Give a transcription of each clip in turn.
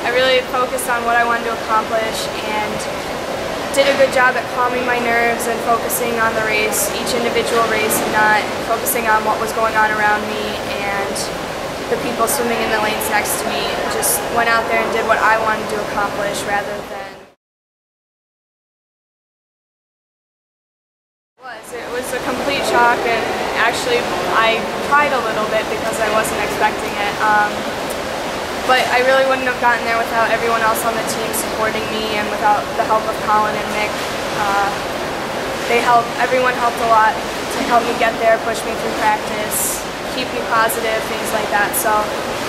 I really focused on what I wanted to accomplish and did a good job at calming my nerves and focusing on the race, each individual race, and not focusing on what was going on around me and the people swimming in the lanes next to me. Just went out there and did what I wanted to accomplish rather than... It was a complete shock, and actually I cried a little bit because I wasn't expecting it. But I really wouldn't have gotten there without everyone else on the team supporting me and without the help of Colin and Mick. Everyone helped a lot to help me get there, push me through practice, keep me positive, things like that. So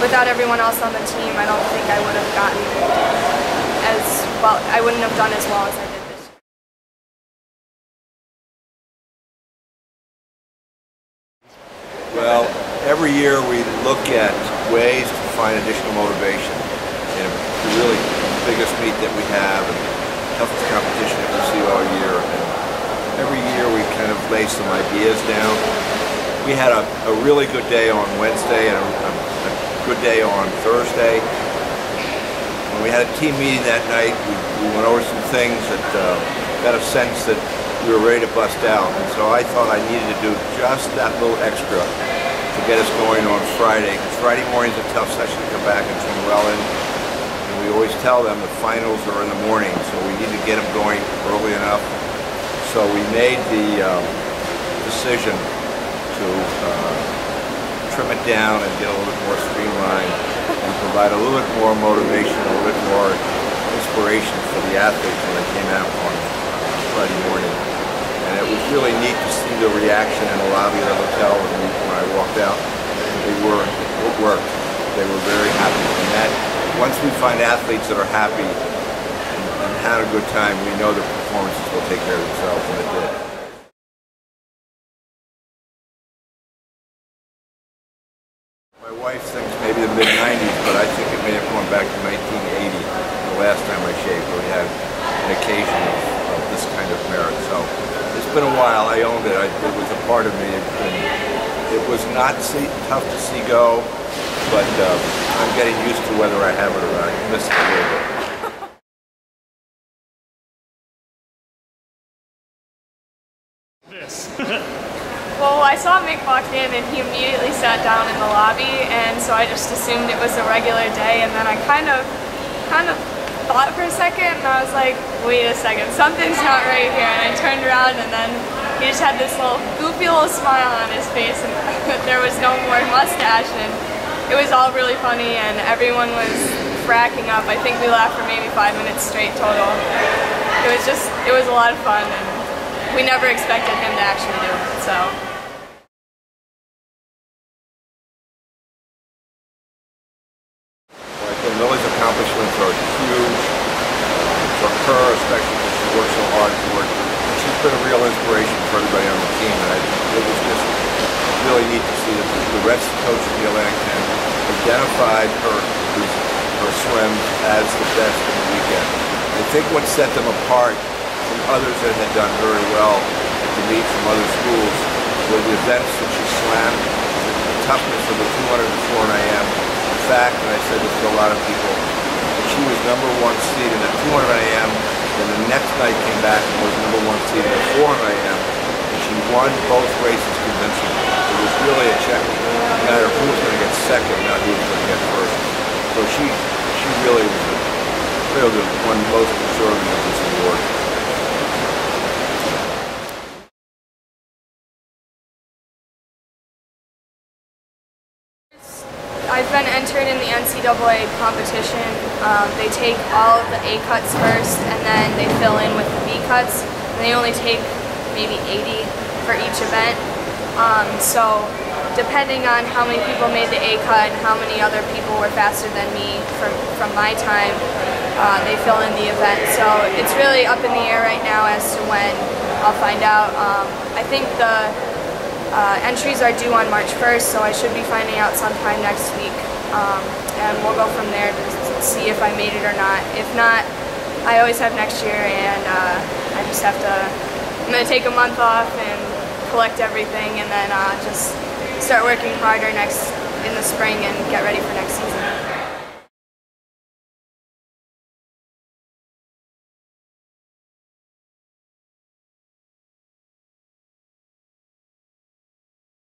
without everyone else on the team, I don't think I would have gotten as well, I wouldn't have done as well as I did this year. Well, every year we look at ways to find additional motivation in the really biggest meet that we have and toughest competition that we see all year. And every year we kind of lay some ideas down. We had a really good day on Wednesday and a good day on Thursday. When we had a team meeting that night, we went over some things that got a sense that we were ready to bust out. And so I thought I needed to do just that little extra to get us going on Friday. Because Friday morning's a tough session to come back and swim well in. And we always tell them the finals are in the morning, so we need to get them going early enough. So we made the decision to trim it down and get a little bit more streamlined and provide a little bit more motivation, a little bit more inspiration for the athletes when they came out on Friday morning. And it was really neat to see the reaction in the lobby of the hotel when I walked out. It worked. They were very happy. And that, once we find athletes that are happy and had a good time, we know their performances will take care of themselves, and it did. My wife thinks maybe the mid-90s, but I think it may have gone back to 1980, the last time I shaved, where we had an occasion of this kind of merit. So it's been a while. I owned it. It was a part of me. It was not tough to see go, but I'm getting used to whether I have it or not. I miss it a little bit. Well, I saw Mick walk in and he immediately sat down in the lobby, and so I just assumed it was a regular day, and then I kind of thought for a second, and I was like, wait a second, something's not right here, and I turned around, and then he just had this little goofy little smile on his face, and there was no more mustache, and it was all really funny, and everyone was cracking up. I think we laughed for maybe 5 minutes straight total. It was a lot of fun, and we never expected him to actually do it, so. Lily's accomplishments are huge for her, especially because she works so hard for it. And she's been a real inspiration for everybody on the team. And it was just really neat to see that the rest of the coaches in the Atlantic 10 identified her swim as the best in the weekend. I think what set them apart from others that had done very well to meet from other schools were the events that she swam, the toughness of the 200 and 400 IM. The fact, and I said this to a lot of people, that she was #1 seed in the 200 IM, then the next night came back and was #1 seed in the 400 IM, and she won both races convincingly. It was really a check, no matter who was going to get second, not who was going to get first. So she really was the one most deserving of this award. I've been entered in the NCAA competition. They take all of the A cuts first, and then they fill in with the B cuts. And they only take maybe 80 for each event. So depending on how many people made the A cut and how many other people were faster than me from my time, they fill in the event. So it's really up in the air right now as to when I'll find out. I think the entries are due on March 1st, so I should be finding out sometime next week, and we'll go from there to see if I made it or not. If not, I always have next year, and I just have to, I'm going to take a month off and collect everything, and then just start working harder in the spring and get ready for next season.